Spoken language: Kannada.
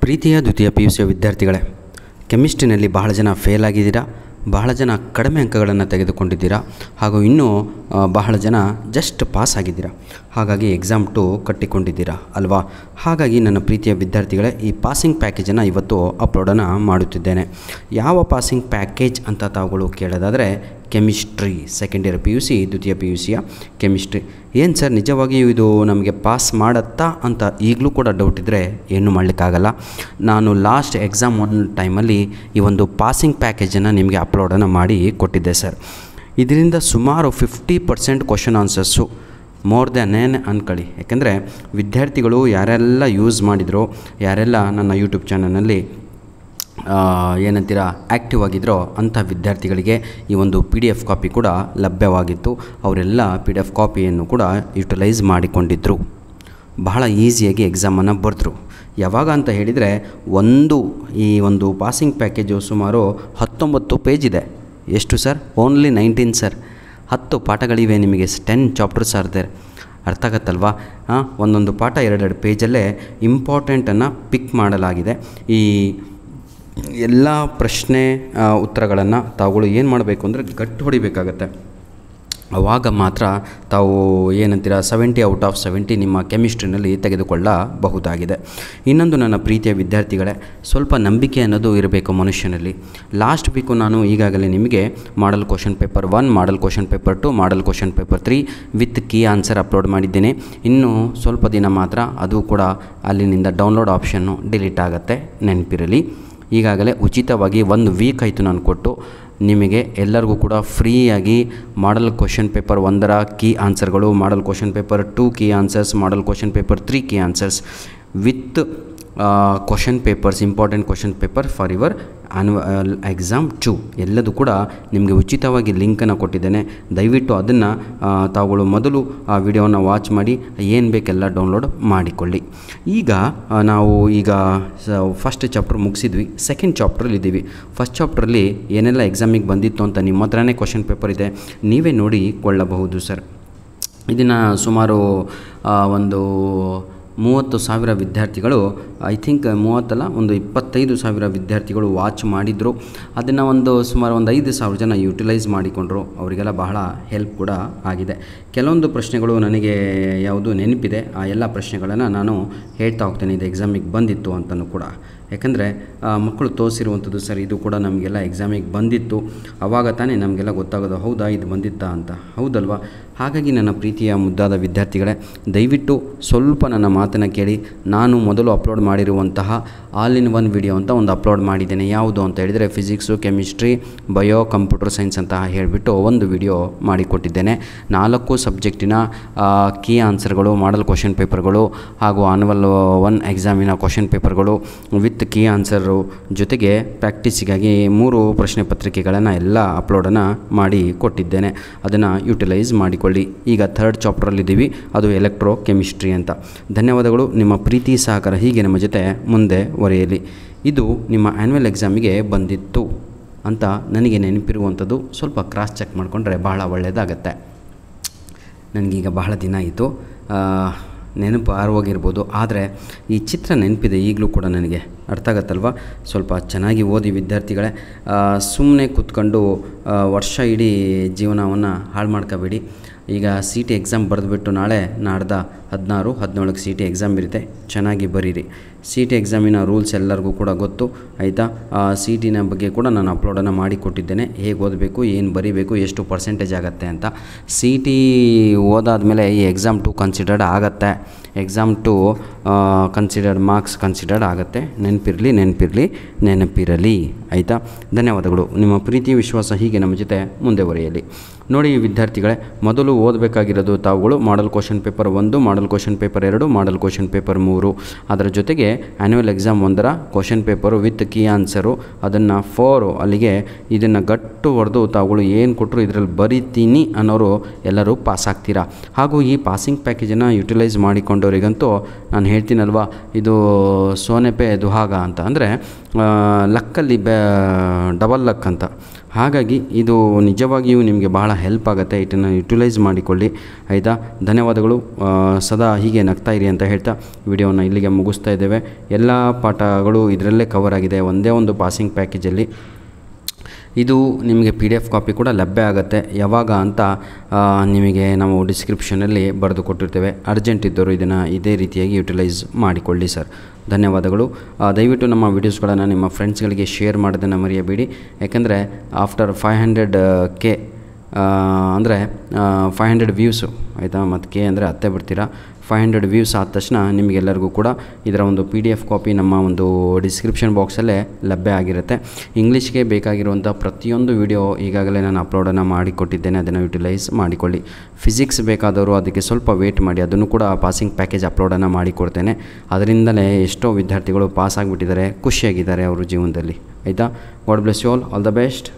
ಪ್ರೀತಿಯ ದ್ವಿತೀಯ PUC ವಿದ್ಯಾರ್ಥಿಗಳೇ, ಕೆಮಿಸ್ಟ್ರಿನಲ್ಲಿ ಬಹಳ ಜನ ಫೇಲ್ ಆಗಿದ್ದೀರಾ, ಬಹಳ ಜನ ಕಡಿಮೆ ಅಂಕಗಳನ್ನು ತೆಗೆದುಕೊಂಡಿದ್ದೀರಾ, ಹಾಗೂ ಇನ್ನೂ ಬಹಳ ಜನ ಜಸ್ಟ್ ಪಾಸ್ ಆಗಿದ್ದೀರಾ. ಹಾಗಾಗಿ ಎಕ್ಸಾಮ್ 2 ಕಟ್ಟಿಕೊಂಡಿದ್ದೀರಾ ಅಲ್ವಾ? ಹಾಗಾಗಿ ನನ್ನ ಪ್ರೀತಿಯ ವಿದ್ಯಾರ್ಥಿಗಳೇ, ಈ ಪಾಸಿಂಗ್ ಪ್ಯಾಕೇಜನ್ನು ಇವತ್ತು ಅಪ್ಲೋಡನ್ನು ಮಾಡುತ್ತಿದ್ದೇನೆ. ಯಾವ ಪಾಸಿಂಗ್ ಪ್ಯಾಕೇಜ್ ಅಂತ ತಾವುಗಳು ಕೇಳೋದಾದರೆ, ಕೆಮಿಸ್ಟ್ರಿ ಸೆಕೆಂಡ್ ಇಯರ್ PUC ದ್ವಿತೀಯ PUCಯ ಕೆಮಿಸ್ಟ್ರಿ. ಏನು ಸರ್, ನಿಜವಾಗಿಯೂ ಇದು ನಮಗೆ ಪಾಸ್ ಮಾಡುತ್ತಾ ಅಂತ ಈಗಲೂ ಕೂಡ ಡೌಟ್ ಇದ್ದರೆ ಏನೂ ಮಾಡಲಿಕ್ಕಾಗಲ್ಲ. ನಾನು ಲಾಸ್ಟ್ ಎಕ್ಸಾಮ್ 1 ಟೈಮಲ್ಲಿ ಈ ಒಂದು ಪಾಸಿಂಗ್ ಪ್ಯಾಕೇಜನ್ನು ನಿಮಗೆ ಅಪ್ಲೋಡನ್ನು ಮಾಡಿ ಕೊಟ್ಟಿದ್ದೆ ಸರ್. ಇದರಿಂದ ಸುಮಾರು 50% ಕ್ವಶನ್ ಆನ್ಸರ್ಸು ಮೋರ್ ದ್ಯಾನ್ ಏನ್ ಅಂದ್ಕೊಳ್ಳಿ. ಯಾಕೆಂದರೆ ವಿದ್ಯಾರ್ಥಿಗಳು ಯಾರೆಲ್ಲ ಯೂಸ್ ಮಾಡಿದ್ರೋ, ಯಾರೆಲ್ಲ ನನ್ನ ಯೂಟ್ಯೂಬ್ ಚಾನಲ್ನಲ್ಲಿ ಏನಂತೀರ ಆ್ಯಕ್ಟಿವ್ ಆಗಿದ್ದರೋ ಅಂಥ ವಿದ್ಯಾರ್ಥಿಗಳಿಗೆ ಈ ಒಂದು PDF ಕಾಪಿ ಕೂಡ ಲಭ್ಯವಾಗಿತ್ತು. ಅವರೆಲ್ಲ PDF ಕಾಪಿಯನ್ನು ಕೂಡ ಯುಟಿಲೈಸ್ ಮಾಡಿಕೊಂಡಿದ್ದರು. ಬಹಳ ಈಸಿಯಾಗಿ ಎಕ್ಸಾಮನ್ನು ಬರೆದ್ರು. ಯಾವಾಗ ಅಂತ ಹೇಳಿದರೆ, ಈ ಒಂದು ಪಾಸಿಂಗ್ ಪ್ಯಾಕೇಜು ಸುಮಾರು 19 ಪೇಜ್ ಇದೆ. ಎಷ್ಟು ಸರ್? Only 19 sir. 10 ಪಾಠಗಳಿವೆ, ನಿಮಗೆ 10 ಚಾಪ್ಟರ್ಸ್ ಆರ್ದೇರ್. ಅರ್ಥ ಆಗತ್ತಲ್ವಾ? ಒಂದೊಂದು ಪಾಠ 2 ಪೇಜಲ್ಲೇ ಇಂಪಾರ್ಟೆಂಟನ್ನು ಪಿಕ್ ಮಾಡಲಾಗಿದೆ. ಈ ಎಲ್ಲ ಪ್ರಶ್ನೆ ಉತ್ತರಗಳನ್ನು ತಾವುಗಳು ಏನು ಮಾಡಬೇಕು ಅಂದರೆ ಗಟ್ಟು ಹೊಡಿಬೇಕಾಗತ್ತೆ. ಆವಾಗ ಮಾತ್ರ ತಾವು ಏನಂತೀರ 70 ಔಟ್ ಆಫ್ 70 ನಿಮ್ಮ ಕೆಮಿಸ್ಟ್ರಿನಲ್ಲಿ ತೆಗೆದುಕೊಳ್ಳಬಹುದಾಗಿದೆ. ಇನ್ನೊಂದು ನನ್ನ ಪ್ರೀತಿಯ ವಿದ್ಯಾರ್ಥಿಗಳೇ, ಸ್ವಲ್ಪ ನಂಬಿಕೆ ಅನ್ನೋದು ಇರಬೇಕು ಮನುಷ್ಯನಲ್ಲಿ. ಲಾಸ್ಟ್ ವೀಕು ನಾನು ಈಗಾಗಲೇ ನಿಮಗೆ ಮಾಡಲ್ question paper 1, model question paper 2, model question paper 3 with key answer upload ಮಾಡಿದ್ದೇನೆ. ಇನ್ನೂ ಸ್ವಲ್ಪ ದಿನ ಮಾತ್ರ ಅದು ಕೂಡ ಅಲ್ಲಿನಿಂದ ಡೌನ್ಲೋಡ್ ಆಪ್ಷನ್ನು ಡಿಲೀಟ್ ಆಗುತ್ತೆ, ನೆನಪಿರಲಿ. ಈಗಾಗಲೇ ಉಚಿತವಾಗಿ 1 ವೀಕ್ ಆಯಿತು ನಾನು ಕೊಟ್ಟು. ನಿಮಗೆ ಎಲ್ಲರಿಗೂ ಕೂಡ ಫ್ರೀಯಾಗಿ ಮಾಡಲ್ ಕ್ವಶನ್ ಪೇಪರ್ 1ರ ಕೀ ಆನ್ಸರ್ಗಳು, model question paper 2 key answers, model question paper 3 key answers with question papers, important question paper for your annual exam 2 ಎಲ್ಲದೂ ಕೂಡ ನಿಮಗೆ ಉಚಿತವಾಗಿ ಲಿಂಕನ್ನು ಕೊಟ್ಟಿದ್ದೇನೆ. ದಯವಿಟ್ಟು ಅದನ್ನು ತಾವುಗಳು ಮೊದಲು ಆ ವಿಡಿಯೋನ ವಾಚ್ ಮಾಡಿ ಏನು ಬೇಕೆಲ್ಲ ಡೌನ್ಲೋಡ್ ಮಾಡಿಕೊಳ್ಳಿ. ನಾವು ಫಸ್ಟ್ ಚಾಪ್ಟರ್ ಮುಗಿಸಿದ್ವಿ, ಸೆಕೆಂಡ್ ಚಾಪ್ಟ್ರಲ್ಲಿದ್ದೀವಿ. ಫಸ್ಟ್ ಚಾಪ್ಟ್ರಲ್ಲಿ ಏನೆಲ್ಲ ಎಕ್ಸಾಮಿಗೆ ಬಂದಿತ್ತು ಅಂತ ನಿಮ್ಮ ಹತ್ರನೇ ಕ್ವಶನ್ ಪೇಪರ್ ಇದೆ, ನೀವೇ ನೋಡಿಕೊಳ್ಳಬಹುದು ಸರ್. ಇದನ್ನು ಸುಮಾರು ಒಂದು 30,000 ವಿದ್ಯಾರ್ಥಿಗಳು, ಐ ಥಿಂಕ್ 30 ಅಲ್ಲ, ಒಂದು 25,000 ವಿದ್ಯಾರ್ಥಿಗಳು ವಾಚ್ ಮಾಡಿದರು. ಅದನ್ನು ಸುಮಾರು 5,000 ಜನ ಯುಟಿಲೈಸ್ ಮಾಡಿಕೊಂಡ್ರು. ಅವರಿಗೆಲ್ಲ ಬಹಳ ಹೆಲ್ಪ್ ಕೂಡ ಆಗಿದೆ. ಕೆಲವೊಂದು ಪ್ರಶ್ನೆಗಳು ನನಗೆ ಯಾವುದು ನೆನಪಿದೆ, ಆ ಎಲ್ಲ ಪ್ರಶ್ನೆಗಳನ್ನು ನಾನು ಹೇಳ್ತಾ ಹೋಗ್ತೇನೆ. ಇದು ಎಕ್ಸಾಮಿಗೆ ಬಂದಿತ್ತು ಅಂತಲೂ ಕೂಡ. ಯಾಕಂದರೆ ಮಕ್ಕಳು ತೋರಿಸಿರುವಂಥದ್ದು ಸರ್, ಇದು ಕೂಡ ನಮಗೆಲ್ಲ ಎಕ್ಸಾಮಿಗೆ ಬಂದಿತ್ತು. ಆವಾಗ ತಾನೇ ನಮಗೆಲ್ಲ ಗೊತ್ತಾಗೋದು, ಹೌದಾ ಇದು ಬಂದಿತ್ತಾ ಅಂತ, ಹೌದಲ್ವಾ? ಹಾಗಾಗಿ ನನ್ನ ಪ್ರೀತಿಯ ಮುದ್ದಾದ ವಿದ್ಯಾರ್ಥಿಗಳೇ, ದಯವಿಟ್ಟು ಸ್ವಲ್ಪ ನನ್ನ ಮಾತನ್ನು ಕೇಳಿ. ನಾನು ಮೊದಲು ಅಪ್ಲೋಡ್ ಮಾಡಿರುವಂತಹ ಆಲ್ ಇನ್ ಒನ್ ವಿಡಿಯೋ ಅಂತ ಒಂದು ಅಪ್ಲೋಡ್ ಮಾಡಿದ್ದೇನೆ. ಯಾವುದು ಅಂತ ಹೇಳಿದರೆ physics, chemistry, bio, computer science ಅಂತ ಹೇಳಿಬಿಟ್ಟು ಒಂದು ವಿಡಿಯೋ ಮಾಡಿಕೊಟ್ಟಿದ್ದೇನೆ. 4 ಸಬ್ಜೆಕ್ಟಿನ ಕೀ ಆನ್ಸರ್ಗಳು, ಮಾಡಲ್ ಕ್ವಶನ್ ಪೇಪರ್ಗಳು ಹಾಗೂ ಆನ್ಯುವಲ್ 1 ಎಕ್ಸಾಮಿನ ಕ್ವಶನ್ ಪೇಪರ್ಗಳು ವಿತ್ ಕೀ ಆನ್ಸರು ಜೊತೆಗೆ ಪ್ರಾಕ್ಟೀಸಿಗಾಗಿ 3 ಪ್ರಶ್ನೆ ಪತ್ರಿಕೆಗಳನ್ನು ಎಲ್ಲ ಅಪ್ಲೋಡನ್ನು ಮಾಡಿ ಕೊಟ್ಟಿದ್ದೇನೆ. ಅದನ್ನು ಯುಟಿಲೈಸ್ ಮಾಡಿಕೊಳ್ಳಿ. ಈಗ 3rd ಚಾಪ್ಟ್ರಲ್ಲಿದ್ದೀವಿ, ಅದು ಎಲೆಕ್ಟ್ರೋ ಕೆಮಿಸ್ಟ್ರಿ ಅಂತ. ಧನ್ಯವಾದಗಳು. ನಿಮ್ಮ ಪ್ರೀತಿ ಸಹಕಾರ ಹೀಗೆ ನಮ್ಮ ಜೊತೆ ಮುಂದೆ ಒರೆಯಲಿ. ಇದು ನಿಮ್ಮ ಆ್ಯನ್ಯುವಲ್ ಎಕ್ಸಾಮಿಗೆ ಬಂದಿತ್ತು ಅಂತ ನನಗೆ ನೆನಪಿರುವಂಥದ್ದು. ಸ್ವಲ್ಪ ಕ್ರಾಸ್ ಚೆಕ್ ಮಾಡಿಕೊಂಡ್ರೆ ಬಹಳ ಒಳ್ಳೆಯದಾಗತ್ತೆ. ನನಗೀಗ ಬಹಳ ದಿನ ಆಯಿತು, ನೆನಪು ಆರೋಗಿರ್ಬೋದು, ಆದರೆ ಈ ಚಿತ್ರ ನೆನಪಿದೆ ಈಗಲೂ ಕೂಡ ನನಗೆ. ಅರ್ಥ ಆಗತ್ತಲ್ವ? ಸ್ವಲ್ಪ ಚೆನ್ನಾಗಿ ಓದಿ ವಿದ್ಯಾರ್ಥಿಗಳೇ. ಸುಮ್ಮನೆ ಕೂತ್ಕೊಂಡು ವರ್ಷ ಇಡೀ ಜೀವನವನ್ನು ಹಾಳು ಮಾಡ್ಕೋಬೇಡಿ. ಈಗ CT ಎಕ್ಸಾಮ್ ಬರೆದುಬಿಟ್ಟು ನಾಡ್ದು 16, 17ಕ್ಕೆ CT ಎಕ್ಸಾಮ್ ಇರುತ್ತೆ. ಚೆನ್ನಾಗಿ ಬರೀರಿ. CT ಎಕ್ಸಾಮಿನ ರೂಲ್ಸ್ ಎಲ್ಲರಿಗೂ ಕೂಡ ಗೊತ್ತು, ಆಯಿತಾ? CTನ ಬಗ್ಗೆ ಕೂಡ ನಾನು ಅಪ್ಲೋಡನ್ನು ಮಾಡಿ ಕೊಟ್ಟಿದ್ದೇನೆ. ಹೇಗೆ ಓದಬೇಕು, ಏನು ಬರೀಬೇಕು, ಎಷ್ಟು ಪರ್ಸೆಂಟೇಜ್ ಆಗುತ್ತೆ ಅಂತ. CT ಓದಾದಮೇಲೆ ಈ ಎಕ್ಸಾಮ್ 2 ಕನ್ಸಿಡರ್ಡ್ ಆಗುತ್ತೆ. ಎಕ್ಸಾಮ್ 2 ಕನ್ಸಿಡರ್ಡ್ ಮಾರ್ಕ್ಸ್ ಕನ್ಸಿಡರ್ಡ್ ಆಗುತ್ತೆ. ನೆನಪಿರಲಿ, ಆಯಿತಾ? ಧನ್ಯವಾದಗಳು. ನಿಮ್ಮ ಪ್ರೀತಿ ವಿಶ್ವಾಸ ಹೀಗೆ ನಮ್ಮ ಜೊತೆ ಮುಂದೆ ಬರೆಯಲಿ. ನೋಡಿ ವಿದ್ಯಾರ್ಥಿಗಳೇ, ಮೊದಲು ಓದಬೇಕಾಗಿರೋದು ತಾವುಗಳು model question paper 1, model question paper 2, model question paper 3, ಅದರ ಜೊತೆಗೆ ಆ್ಯನ್ಯುವಲ್ ಎಕ್ಸಾಮ್ 1ರ question paper with key answer, ಅದನ್ನು 4 ಅಲ್ಲಿಗೆ ಇದನ್ನು ಗಟ್ಟು ಹೊಡೆದು ತಾವುಗಳು ಏನು ಕೊಟ್ಟರು ಇದರಲ್ಲಿ ಬರೀತೀನಿ ಅನ್ನೋರು ಎಲ್ಲರೂ ಪಾಸ್ ಆಗ್ತೀರಾ. ಹಾಗೂ ಈ ಪಾಸಿಂಗ್ ಪ್ಯಾಕೇಜನ್ನು ಯುಟಿಲೈಸ್ ಮಾಡಿಕೊಂಡವರಿಗಂತೂ ನಾನು ಹೇಳ್ತೀನಲ್ವ, ಇದು ಸೋನೆ ಪೇ ದುಹಾಗ ಅಂತ, ಅಂದರೆ ಲಕ್ಕಲ್ಲಿ ಡಬಲ್ ಲಕ್ ಅಂತ. ಹಾಗಾಗಿ ಇದು ನಿಜವಾಗಿಯೂ ನಿಮಗೆ ಬಹಳ ಹೆಲ್ಪ್ ಆಗುತ್ತೆ. ಇದನ್ನು ಯುಟಿಲೈಸ್ ಮಾಡಿಕೊಳ್ಳಿ ಆಯಿತಾ. ಧನ್ಯವಾದಗಳು. ಸದಾ ಹೀಗೆ ನಗ್ತಾ ಇರಿ ಅಂತ ಹೇಳ್ತಾ ವಿಡಿಯೋವನ್ನು ಇಲ್ಲಿಗೆ ಮುಗಿಸ್ತಾ ಇದ್ದೇವೆ. ಎಲ್ಲ ಪಾಠಗಳು ಇದರಲ್ಲೇ ಕವರ್ ಆಗಿದೆ ಒಂದೇ ಒಂದು ಪಾಸಿಂಗ್ ಪ್ಯಾಕೇಜಲ್ಲಿ. ಇದು ನಿಮಗೆ PDF ಕಾಪಿ ಕೂಡ ಲಭ್ಯ ಆಗುತ್ತೆ. ಯಾವಾಗ ಅಂತ ನಿಮಗೆ ನಾವು ಡಿಸ್ಕ್ರಿಪ್ಷನಲ್ಲಿ ಬರೆದು ಕೊಟ್ಟಿರ್ತೇವೆ. ಅರ್ಜೆಂಟ್ ಇದ್ದವರು ಇದನ್ನು ಇದೇ ರೀತಿಯಾಗಿ ಯುಟಿಲೈಸ್ ಮಾಡಿಕೊಳ್ಳಿ ಸರ್. ಧನ್ಯವಾದಗಳು. ದಯವಿಟ್ಟು ನಮ್ಮ ವೀಡಿಯೋಸ್ಗಳನ್ನು ನಿಮ್ಮ ಫ್ರೆಂಡ್ಸ್ಗಳಿಗೆ ಶೇರ್ ಮಾಡೋದನ್ನು ಮರೆಯಬೇಡಿ. ಯಾಕೆಂದರೆ ಆಫ್ಟರ್ 500K ಅಂದರೆ 500 ವ್ಯೂಸು ಆಯಿತಾ, ಮತ್ತು K ಅಂದರೆ ಹತ್ತೆ ಬಿಡ್ತೀರಾ. 500 ವ್ಯೂಸ್ ಆದ ತಕ್ಷಣ ನಿಮಗೆಲ್ಲರಿಗೂ ಕೂಡ ಇದರ ಒಂದು PDF ಕಾಪಿ ನಮ್ಮ ಒಂದು ಡಿಸ್ಕ್ರಿಪ್ಷನ್ ಬಾಕ್ಸಲ್ಲೇ ಲಭ್ಯ ಆಗಿರುತ್ತೆ. ಇಂಗ್ಲೀಷ್ಗೆ ಬೇಕಾಗಿರುವಂಥ ಪ್ರತಿಯೊಂದು ವಿಡಿಯೋ ಈಗಾಗಲೇ ನಾನು ಅಪ್ಲೋಡನ್ನು ಮಾಡಿಕೊಟ್ಟಿದ್ದೇನೆ, ಅದನ್ನು ಯುಟಿಲೈಸ್ ಮಾಡಿಕೊಳ್ಳಿ. ಫಿಸಿಕ್ಸ್ ಬೇಕಾದವರು ಅದಕ್ಕೆ ಸ್ವಲ್ಪ ವೇಟ್ ಮಾಡಿ, ಅದನ್ನು ಕೂಡ ಪಾಸಿಂಗ್ ಪ್ಯಾಕೇಜ್ ಅಪ್ಲೋಡನ್ನು ಮಾಡಿಕೊಡ್ತೇನೆ. ಅದರಿಂದಲೇ ಎಷ್ಟೋ ವಿದ್ಯಾರ್ಥಿಗಳು ಪಾಸ್ ಆಗಿಬಿಟ್ಟಿದ್ದಾರೆ, ಖುಷಿಯಾಗಿದ್ದಾರೆ ಅವರು ಜೀವನದಲ್ಲಿ ಆಯಿತಾ. God bless you all the best.